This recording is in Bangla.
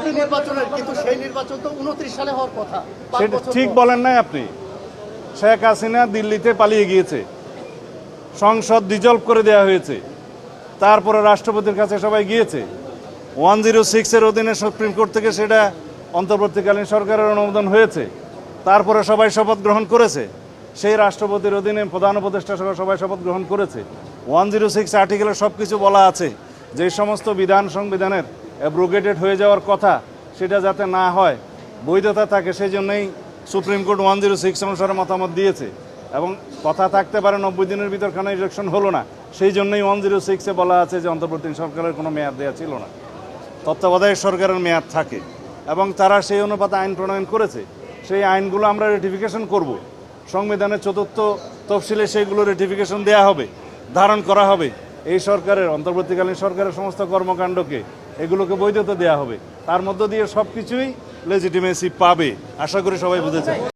পরবর্তী নির্বাচনের, কিন্তু সেই নির্বাচন তো 29 সালে হওয়ার কথা। সেটা ঠিক বলেন নাই আপনি। শেখ হাসিনা দিল্লিতে পালিয়ে গিয়েছে, সংসদ ডিজলভ করে দেওয়া হয়েছে, তারপরে রাষ্ট্রপতির কাছে সবাই গিয়েছে। 106-এর অধীনে সুপ্রিম কোর্ট থেকে সেটা অন্তর্বর্তীকালীন সরকারের অনুমোদন হয়েছে, তারপরে সবাই শপথ গ্রহণ করেছে। সেই রাষ্ট্রপতির অধীনে প্রধান উপদেষ্টা সহ সবাই শপথ গ্রহণ করেছে। 106 আর্টিকেলে সব কিছু বলা আছে, যে সমস্ত বিধান সংবিধানের অ্যাব্রোগেটেড হয়ে যাওয়ার কথা সেটা যাতে না হয়, বৈধতা থাকে, সেই জন্যই সুপ্রিম কোর্ট 106 অনুসারে মতামত দিয়েছে। এবং কথা থাকতে পারে 90 দিনের ভিতর কেন ইলেকশন হলো না, সেই জন্যই 106-এ বলা আছে যে অন্তর্বর্তী সরকারের কোনো মেয়াদ দেওয়া ছিল না, তত্ত্বাবধায়ক সরকারের মেয়াদ থাকে। এবং তারা সেই অনুপাতে আইন প্রণয়ন করেছে। সেই আইনগুলো আমরা রেটিফিকেশন করব। সংবিধানের 4th তফসিলে সেইগুলো রেটিফিকেশন দেওয়া হবে, ধারণ করা হবে। এই সরকারের, অন্তর্বর্তীকালীন সরকারের সমস্ত কর্মকাণ্ডকে, এগুলোকে বৈধতা দেওয়া হবে। তার মধ্য দিয়ে সব কিছুই লেজিটিমেসি পাবে, আশা করি সবাই বুঝেছে।